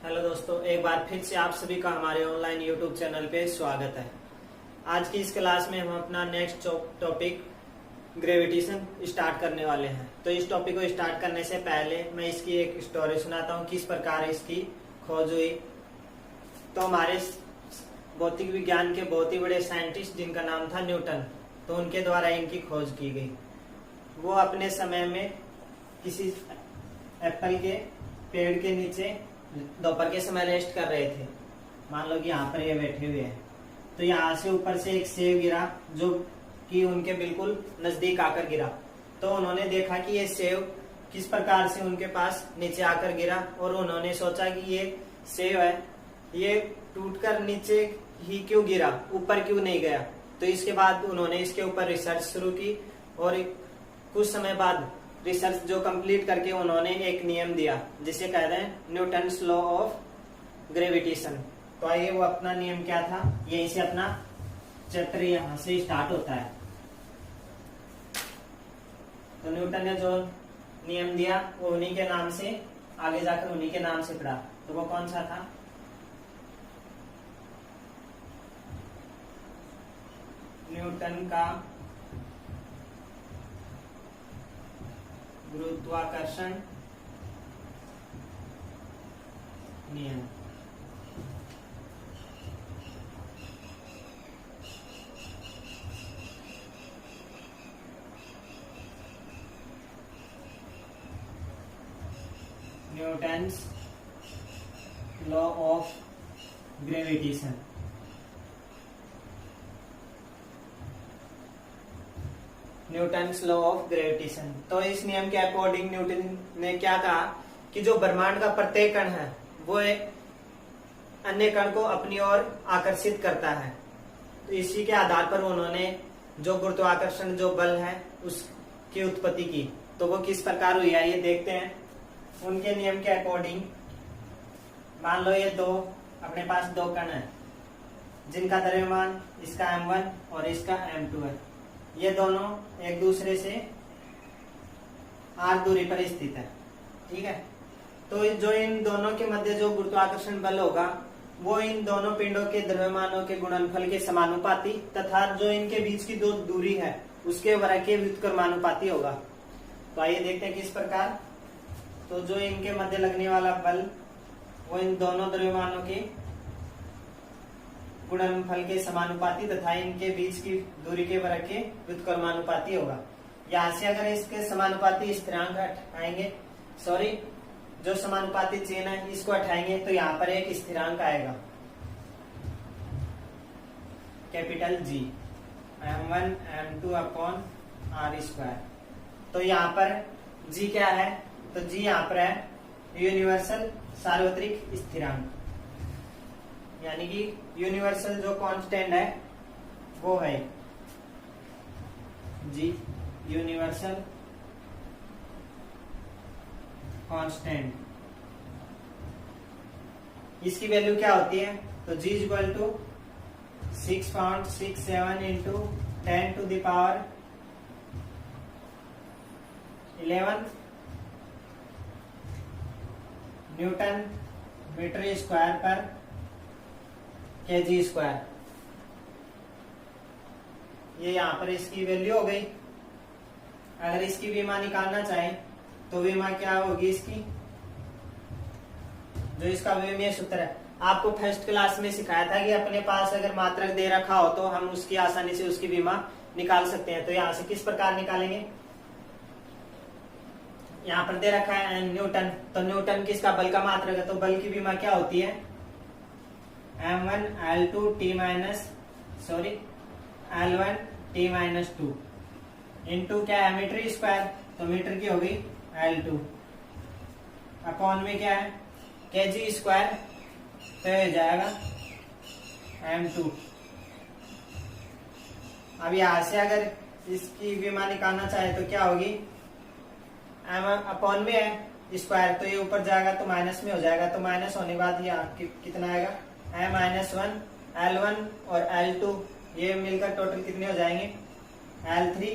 Hello दोस्तों, एक बार फिर से आप सभी का हमारे ऑनलाइन यूट्यूब चैनल पे स्वागत है। आज की इस क्लास में हम अपना नेक्स्ट टॉपिक ग्रेविटेशन स्टार्ट करने वाले हैं। तो इस टॉपिक को स्टार्ट करने से पहले मैं इसकी एक स्टोरी सुनाता हूँ, किस प्रकार इसकी खोज हुई। तो हमारे भौतिक विज्ञान के बहुत ही बड़े साइंटिस्ट जिनका नाम था न्यूटन, तो उनके द्वारा इनकी खोज की गई। वो अपने समय में किसी एप्पल के पेड़ के नीचे दोपहर के समय रेस्ट कर रहे थे। मान लो कि यहाँ पर ये बैठे हुए हैं, तो यहाँ से ऊपर से एक सेब गिरा जो कि उनके बिल्कुल नजदीक आकर गिरा। तो उन्होंने देखा कि ये सेब किस प्रकार से उनके पास नीचे आकर गिरा, और उन्होंने सोचा कि ये सेब है, ये टूटकर नीचे ही क्यों गिरा, ऊपर क्यों नहीं गया। तो इसके बाद उन्होंने इसके ऊपर रिसर्च शुरू की, और कुछ समय बाद रिसर्च जो कंप्लीट करके उन्होंने एक नियम दिया जिसे कहते हैं न्यूटन्स लॉ ऑफ ग्रेविटेशन। तो आइए वो अपना नियम क्या था, यहीं से अपना चैप्टर यहाँ से स्टार्ट होता है। तो न्यूटन ने जो नियम दिया वो उन्हीं के नाम से आगे जाकर उन्हीं के नाम से पढ़ा। तो वो कौन सा था? न्यूटन का गुरुत्वाकर्षण नियम। Newton's law of gravitation. Newton's law of gravitation. तो इस नियम के अकॉर्डिंग न्यूटन ने क्या कहा कि जो ब्रह्मांड का प्रत्येक कण है वो एक अन्य कण को अपनी ओर आकर्षित करता है। तो इसी के आधार पर उन्होंने जो गुरुत्वाकर्षण जो बल है उसकी उत्पत्ति की। तो वो किस प्रकार हुई है ये देखते हैं। उनके नियम के अकॉर्डिंग मान लो ये दो अपने पास दो कण है जिनका द्रव्यमान इसका m1 और इसका m2 है। ये दोनों एक दूसरे से r दूरी पर स्थित है, ठीक है। तो जो इन दोनों के मध्य जो गुरुत्वाकर्षण बल होगा वो इन दोनों पिंडों के द्रव्यमानों के गुणनफल के समानुपाती तथा जो इनके बीच की दो दूरी है उसके वर्ग के व्युत्क्रमानुपाती होगा। तो आइए देखते हैं किस प्रकार। तो जो इनके मध्य लगने वाला बल वो इन दोनों द्रव्यमानों के गुणनफल के समानुपाती तथा इनके बीच की दूरी के वर्ग के व्युत्क्रमानुपाती होगा। यहाँ से अगर इसके समानुपाती स्थिरांक हटाएंगे, जो समानुपाती चिन्ह है इसको हटाएंगे तो यहाँ पर एक स्थिरांक आएगा capital G m1 m2 upon r²। तो यहाँ पर G क्या है? तो G यहाँ पर है यूनिवर्सल सार्वत्रिक स्थिरांक, यानी कि यूनिवर्सल जो कांस्टेंट है वो है G यूनिवर्सल कांस्टेंट। इसकी वैल्यू क्या होती है? तो G equal to 6.67 into 10⁻11 newton metre square पर kg²। ये यहाँ पर इसकी वैल्यू हो गई। अगर इसकी विमा निकालना चाहे तो विमा क्या होगी इसकी, जो इसका विमीय सूत्र है आपको फर्स्ट क्लास में सिखाया था कि अपने पास अगर मात्रक दे रखा हो तो हम उसकी आसानी से उसकी विमा निकाल सकते हैं। तो यहाँ से किस प्रकार निकालेंगे? यहाँ पर दे रखा है न्यूटन, तो न्यूटन किसका बल का मात्रक है, तो बल की विमा क्या होती है m1 L2 L1 T-2 into क्या है मीटर स्क्वायर, तो मीटर की होगी L2 अपॉन में क्या है kg², तो हो जाएगा m2। अब यहाँ से अगर इसकी विमा निकालना चाहे तो क्या होगी, m अपॉन में है स्क्वायर, तो ये ऊपर जाएगा तो माइनस में हो जाएगा। तो माइनस होने के बाद ये कितना आएगा m-1 L1 और L2 ये मिलकर टोटल कितने हो जाएंगे L3,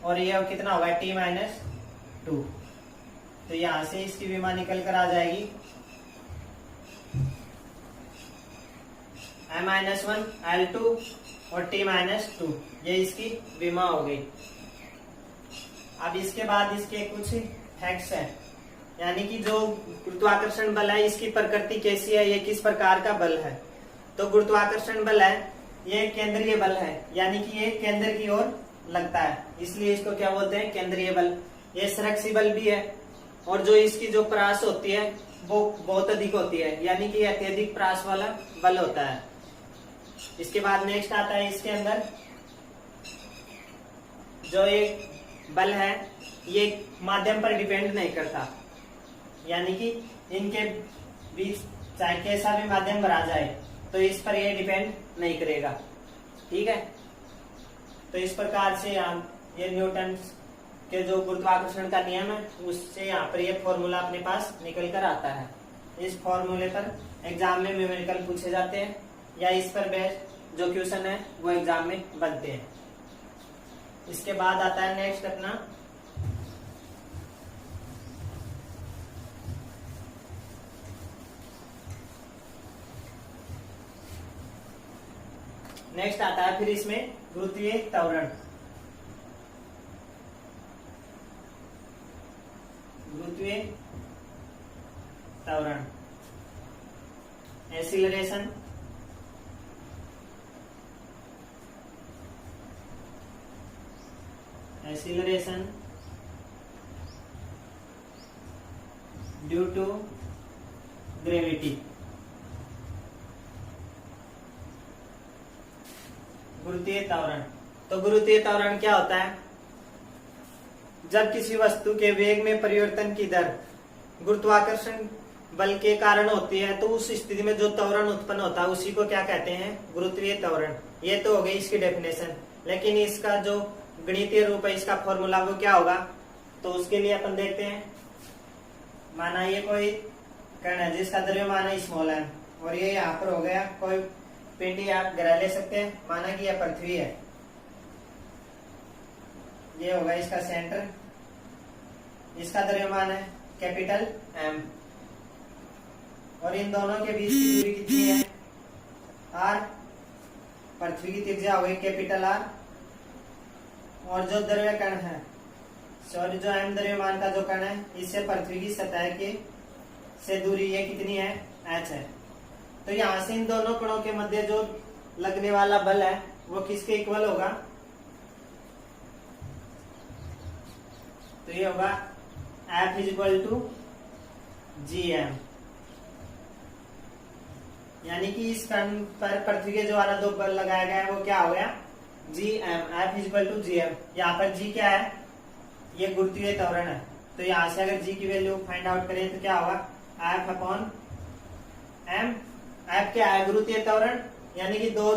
और ये कितना होगा T-2। तो यहाँ से इसकी विमा निकल कर आ जाएगी M-1 L2 और T-2 ये इसकी विमा हो गई। अब इसके बाद इसके कुछ फैक्ट्स हैं, यानी कि जो गुरुत्वाकर्षण बल है इसकी प्रकृति कैसी है, ये किस प्रकार का बल है। तो गुरुत्वाकर्षण बल है ये केंद्रीय बल है, यानी कि ये केंद्र की ओर लगता है, इसलिए इसको क्या बोलते हैं, केंद्रीय बल। ये संरक्षी बल भी है, और जो इसकी जो परास होती है वो बहुत अधिक होती है, यानी कि अत्यधिक परास वाला बल होता है। इसके बाद नेक्स्ट आता है इसके अंदर जो एक बल है ये माध्यम पर डिपेंड नहीं करता, यानी कि इनके बीच चाहे कैसा भी माध्यम भरा जाए तो इस पर ये डिपेंड नहीं करेगा। ठीक है, तो इस प्रकार से ये न्यूटन के जो गुरुत्वाकर्षण का नियम है उससे यहाँ पर ये फॉर्मूला अपने पास निकल कर आता है। इस फॉर्मूले पर एग्जाम में न्यूमेरिकल पूछे जाते हैं, या इस पर बेस्ड जो क्वेश्चन है वो एग्जाम में बनते हैं। इसके बाद आता है नेक्स्ट अपना फिर इसमें गुरुत्वीय त्वरण। गुरुत्वीय त्वरण, एक्सीलरेशन, ड्यू टू ग्रेविटी। गुरुत्वीय त्वरण, तो गुरुत्वीय त्वरण क्या होता है, जब किसी वस्तु के वेग में परिवर्तन की दर गुरुत्वाकर्षण बल के कारण होती है तो उस स्थिति में जो त्वरण उत्पन्न होता है उसी को क्या कहते हैं, गुरुत्वीय त्वरण। ये तो हो गई इसकी डेफिनेशन, लेकिन इसका जो गणितीय रूप है, इसका फॉर्मूला वो क्या होगा, तो उसके लिए अपन देखते हैं। माना ये कोई कण है जिसका द्रव्यमान है स्मॉल m, और ये यहाँ पर हो गया कोई पिंडी, आप ग्रह ले सकते हैं, माना कि यह पृथ्वी है, ये होगा इसका सेंटर, इसका द्रव्यमान है कैपिटल M, और इन दोनों के बीच की दूरी कितनी है, R, पृथ्वी की त्रिज्या हो गई कैपिटल R, और जो द्रव्य कण है, सॉरी जो M द्रव्यमान का जो कण है, इससे पृथ्वी की सतह के से दूरी ये कितनी है, h है। तो यहां से इन दोनों कणों के मध्य जो लगने वाला बल है वो किसके इक्वल होगा, तो ये होगा F = gm, यानी कि इस कण पर पृथ्वी के द्वारा दो बल लगाया गया है वो क्या हो गया, gm। F = gm, यहाँ पर g क्या है, ये गुरुत्वीय त्वरण है, तो यहाँ से अगर g की वैल्यू फाइंड आउट करें तो क्या होगा, F/m। F क्या है, गुरुत्वीय त्वरण, यानी कि दो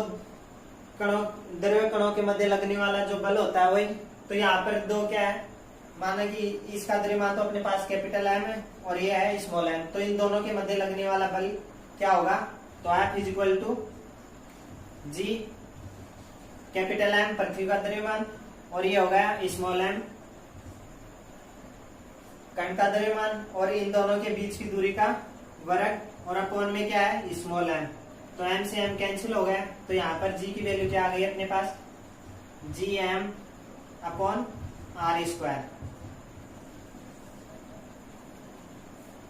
कणों, द्रव्य कणों के मध्य लगने वाला जो बल होता है वही। तो यहाँ पर दो क्या है, माना कि इसका द्रव्यमान तो अपने पास कैपिटल M है और ये है स्मॉल m, तो इन दोनों के मध्य लगने वाला बल क्या होगा, तो F = g कैपिटल M पृथ्वी का द्रव्यमान, और ये होगा स्मॉल m कण का द्रव्यमान, और इन दोनों के बीच की दूरी का वर्ग, और अपॉन में क्या है, स्मॉल m, तो m से m कैंसिल हो गया, तो यहाँ पर g की वैल्यू क्या आ गई अपने पास, gm/r²।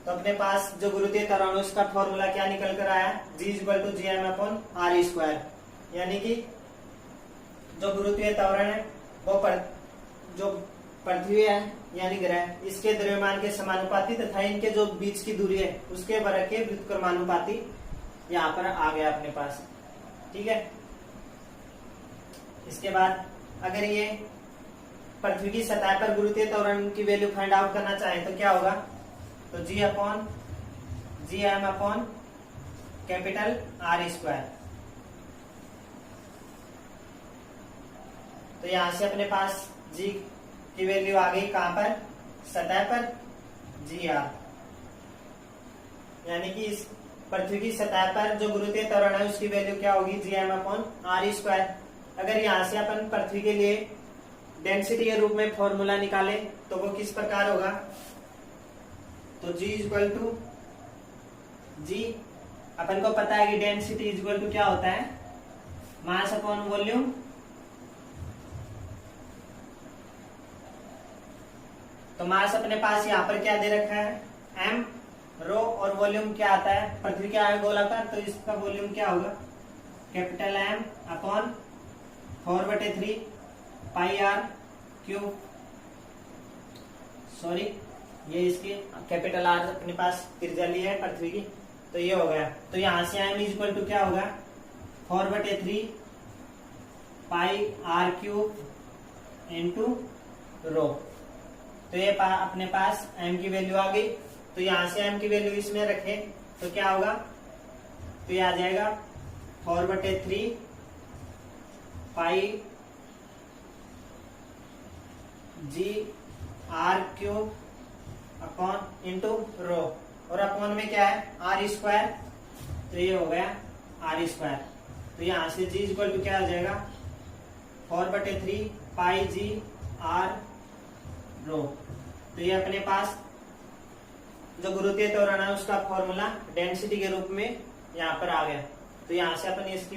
तो अपने पास जो गुरुत्वीय त्वरण उसका फॉर्मूला क्या निकल कर आया, g = gm/r², यानी कि जो गुरुत्वीय त्वरण है वो जो पृथ्वी है यानी ग्रह, इसके द्रव्यमान के समानुपाती तथा इनके जो बीच की दूरी है उसके वर्ग के व्युत्क्रमानुपाती यहाँ पर आ गया अपने पास। ठीक है, इसके बाद अगर ये पृथ्वी की सतह पर गुरुत्वीय त्वरण की वैल्यू फाइंड आउट करना चाहे तो क्या होगा, तो gm/R²। तो यहां से अपने पास g की वैल्यू आ गई कहां पर, सतह पर, gr, यानी कि इस पृथ्वी की सतह पर जो गुरुत्वीय त्वरण है उसकी वैल्यू क्या होगी, gm/r²। अगर यहां से अपन पृथ्वी के लिए डेंसिटी के रूप में फॉर्मूला निकाले तो वो किस प्रकार होगा, तो g = g अपन को पता है कि डेंसिटी इक्वल टू क्या होता है, मास अपॉन वॉल्यूम। तो मास अपने पास यहाँ पर क्या दे रखा है, m रो, और वॉल्यूम क्या आता है, पृथ्वी क्या है गोलाकार, तो इसका वॉल्यूम क्या होगा, कैपिटल M अपॉन 4/3 पाई r क्यूब। सॉरी, ये इसकी कैपिटल R अपने पास त्रिज्या ली है पृथ्वी की, तो ये हो गया। तो यहां से m इक्वल टू क्या होगा, 4/3 पाई r क्यूब इंटू रो। तो ये अपने पास m की वैल्यू आ गई। तो यहां से m की वैल्यू इसमें रखे तो क्या होगा, तो ये आ जाएगा 4/3 pi G R cube upon into rho, और अपॉन में क्या है आर स्क्वायर, तो ये हो गया आर स्क्वायर। तो यहां से जी इक्वल टू क्या आ जाएगा, 4/3 पाई जी आर रो। तो ये अपने पास जो गुरुत्वीय त्वरण है उसका फॉर्मूला डेंसिटी के रूप में यहाँ पर आ गया। तो यहाँ से अपन इसकी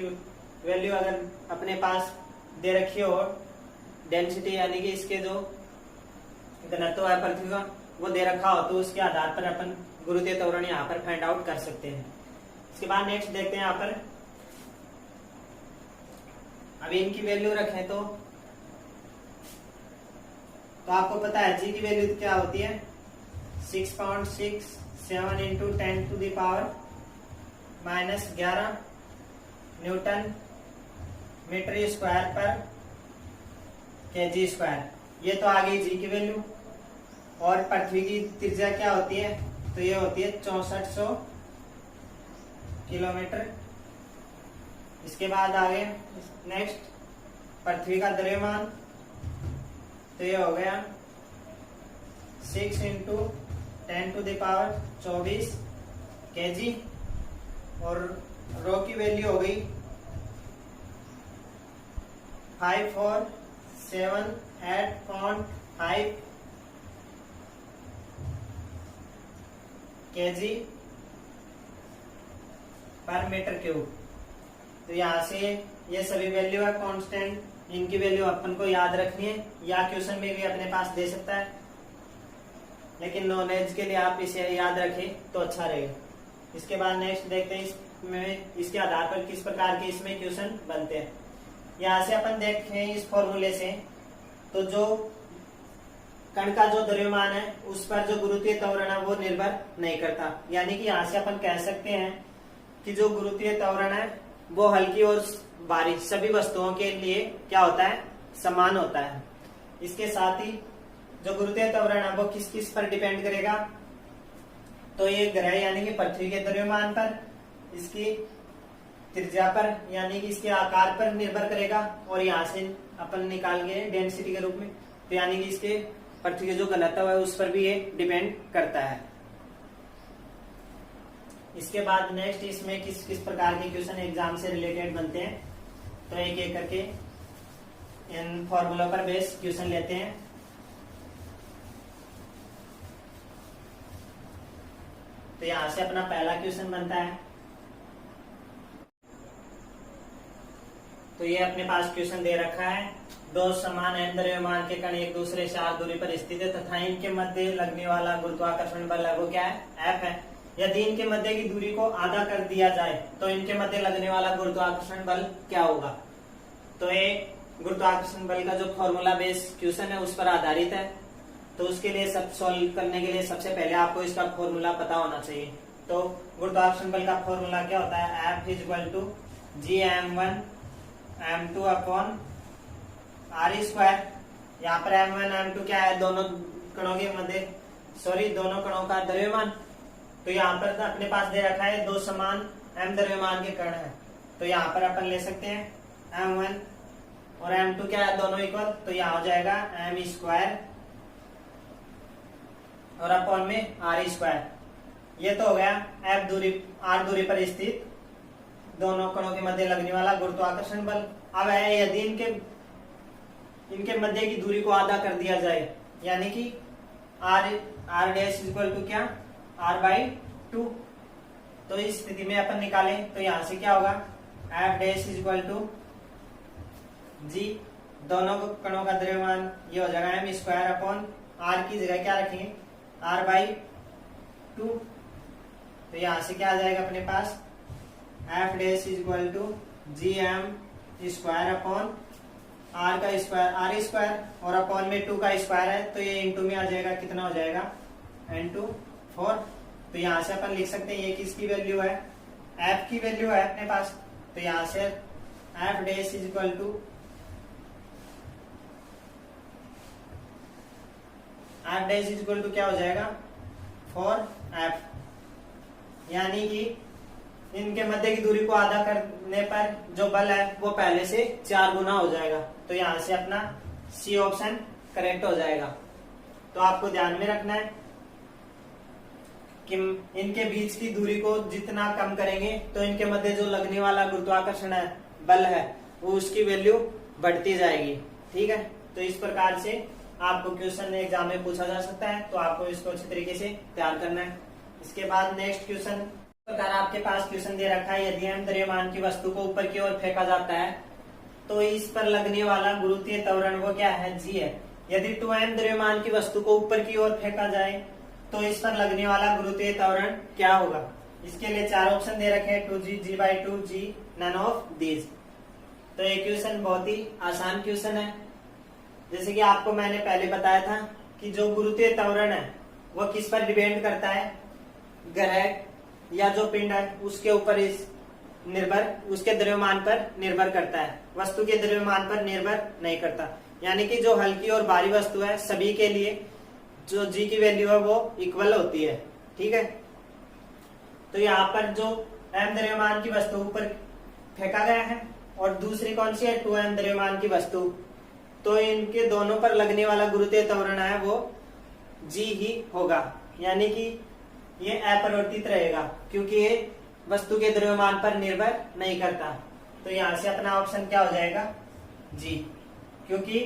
वैल्यू अगर अपने पास दे रखी हो, डेंसिटी यानी कि इसके जो घनत्व है पृथ्वी का वो दे रखा हो, तो उसके आधार पर अपन गुरुत्वीय त्वरण यहाँ पर फाइंड आउट कर सकते हैं। इसके बाद नेक्स्ट देखते हैं यहाँ पर, अब इनकी वैल्यू रखें तो आपको पता है जी की वैल्यू क्या होती है, 6.67 इंटू 10⁻⁻11 न्यूटन मीटर स्क्वायर पर केजी स्क्वायर। ये तो आ गई जी की वैल्यू। और पृथ्वी की त्रिज्या क्या होती है, तो ये होती है 6400 किलोमीटर। इसके बाद आगे नेक्स्ट पृथ्वी का द्रव्यमान, तो ये हो गया 6 इंटू 10⁻24 केजी। और रो की वैल्यू हो गई 5478.5 केजी पर मीटर क्यूब। तो यहाँ से ये सभी वैल्यू है कांस्टेंट, इनकी वैल्यू अपन को याद रखनी है, या क्वेश्चन में भी अपने पास दे सकता है, लेकिन नॉलेज के लिए आप इसे याद रखें तो अच्छा रहेगा। इसके बाद नेक्स्ट देखते हैं इसमें इसके आधार पर किस प्रकार के इसमें क्वेश्चन बनते हैं। यहाँ से अपन देखें इस फॉर्मूले से, तो जो कण का जो द्रव्यमान है उस पर जो गुरुत्वीय त्वरण है वो निर्भर नहीं करता। यानी कि यहाँ से अपन कह सकते हैं कि जो गुरुत्वीय त्वरण है वो हल्की और भारी सभी वस्तुओं के लिए क्या होता है, समान होता है। इसके साथ ही जो गुरुत्वीय त्वरण है वो किस किस पर डिपेंड करेगा, तो ये ग्रह यानी कि पृथ्वी के द्रव्यमान पर, इसकी त्रिज्या पर यानी कि इसके आकार पर निर्भर करेगा, और यहाँ से अपन निकाल गए डेंसिटी के रूप में, तो यानी कि इसके पृथ्वी के जो घनत्व है उस पर भी ये डिपेंड करता है। इसके बाद नेक्स्ट इसमें किस किस प्रकार के क्वेश्चन एग्जाम से रिलेटेड बनते हैं, तो एक एक करके इन फॉर्मूलों पर बेस क्वेश्चन लेते हैं। तो यहां से अपना पहला क्वेश्चन बनता है। तो ये अपने पास क्वेश्चन दे रखा है, दो समान एम द्रव्यमान के कण एक दूसरे से r दूरी पर स्थित है तथा इनके मध्य लगने वाला गुरुत्वाकर्षण बल है वो क्या है, F है। यदि इनके मध्य की दूरी को आधा कर दिया जाए तो इनके मध्य लगने वाला गुरुत्वाकर्षण बल क्या होगा। तो ये गुरुत्वाकर्षण बल का जो फॉर्मूला बेस क्वेश्चन है उस पर आधारित है। तो उसके लिए सब सॉल्व करने के लिए सबसे पहले आपको इसका फॉर्मूला पता होना चाहिए। तो गुरुत्वाकर्षण बल का फॉर्मूला क्या होता है, F equal to Gm1 m2 upon r square. यहाँ पर m1 m2 क्या है, दोनों कणों के मध्य दोनों कणों का द्रव्यमान। तो यहाँ पर अपने पास दे रखा है दो समान m द्रव्यमान के कण है, तो यहाँ पर अपन ले सकते हैं m1 और m2 क्या है, दोनों इक्वल, तो यहाँ हो जाएगा m स्क्वायर और अपॉन में r स्क्वायर। ये तो हो गया f दूरी r दूरी पर स्थित दोनों कणों के मध्य लगने वाला गुरुत्वाकर्षण बल। अब है यदि इनके मध्य की दूरी को आधा कर दिया जाए, यानी कि r डैश इक्वल टू क्या, r/2। तो इस स्थिति में अपन निकालें तो यहाँ से क्या होगा, F dash is equal to G, दोनों कणों का द्रव्यमान ये हो जाएगा एम स्क्वायर अपॉन आर की जगह क्या रखेंगे आर बाई 2। तो यहाँ से क्या आ जाएगा अपने पास F dash is equal to G M square upon R का स्क्वायर आर स्क्वायर और अपॉन में 2 का स्क्वायर है तो ये इंटू में आ जाएगा, कितना हो जाएगा n2 4। तो यहाँ से अपन लिख सकते हैं ये किसकी वैल्यू है, एफ की वैल्यू है अपने पास। तो यहाँ से F dash is equal to F dash is equal to क्या हो जाएगा 4f, यानी कि इनके मध्य की दूरी को आधा करने पर जो बल है वो पहले से 4 गुना हो जाएगा। तो यहाँ से अपना सी ऑप्शन करेक्ट हो जाएगा। तो आपको ध्यान में रखना है कि इनके बीच की दूरी को जितना कम करेंगे तो इनके मध्य जो लगने वाला गुरुत्वाकर्षण है बल है वो उसकी वैल्यू बढ़ती जाएगी। ठीक है, तो इस प्रकार से आपको क्वेश्चन एग्जाम में पूछा जा सकता है, तो आपको इसको अच्छी तरीके से तैयार करना है। इसके बाद नेक्स्ट क्वेश्चन प्रकार आपके पास क्वेश्चन दे रखा है, यदि m द्रव्यमान की वस्तु को ऊपर की ओर फेंका जाता है तो इस पर लगने वाला गुरुत्वीय त्वरण वो क्या है, g है। यदि 2m द्रव्यमान की वस्तु को ऊपर की ओर फेंका जाए तो इस पर लगने वाला गुरुत्वीय त्वरण क्या होगा। इसके लिए 4 ऑप्शन दे रखे हैं 2g, g/2, g, none of these। तो ये क्वेश्चन बहुत ही आसान क्वेश्चन है। जैसे कि आपको मैंने पहले बताया था कि जो गुरुत्वीय त्वरण है वो किस पर डिपेंड करता है, ग्रह या जो पिंड है उसके ऊपर इस निर्भर, उसके द्रव्यमान पर निर्भर करता है, वस्तु के द्रव्यमान पर निर्भर नहीं करता। यानी कि जो हल्की और भारी वस्तु है सभी के लिए जो जी की वैल्यू है वो इक्वल होती है। ठीक है, तो यहाँ पर जो m द्रव्यमान की वस्तु ऊपर फेंका गया है और दूसरी कौन सी है 2m द्रव्यमान की वस्तु, तो इनके दोनों पर लगने वाला गुरुत्वीय त्वरण है वो g ही होगा। यानी कि ये अपरिवर्तित रहेगा क्योंकि ये वस्तु के द्रव्यमान पर निर्भर नहीं करता। तो यहाँ से अपना ऑप्शन क्या हो जाएगा जी, क्योंकि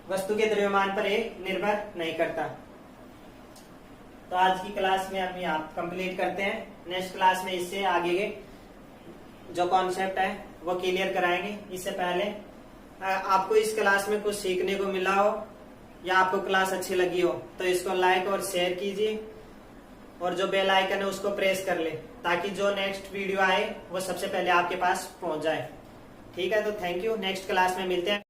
वस्तु के द्रव्यमान पर ये निर्भर नहीं करता। तो आज की क्लास में हम यहाँ कंप्लीट करते हैं। नेक्स्ट क्लास में इससे आगे के जो कॉन्सेप्ट है वो क्लियर कराएंगे। इससे पहले आपको इस क्लास में कुछ सीखने को मिला हो या आपको क्लास अच्छी लगी हो तो इसको लाइक और शेयर कीजिए और जो बेल आइकन है उसको प्रेस कर ले ताकि जो नेक्स्ट वीडियो आए वो सबसे पहले आपके पास पहुंच जाए। ठीक है, तो थैंक यू, नेक्स्ट क्लास में मिलते हैं।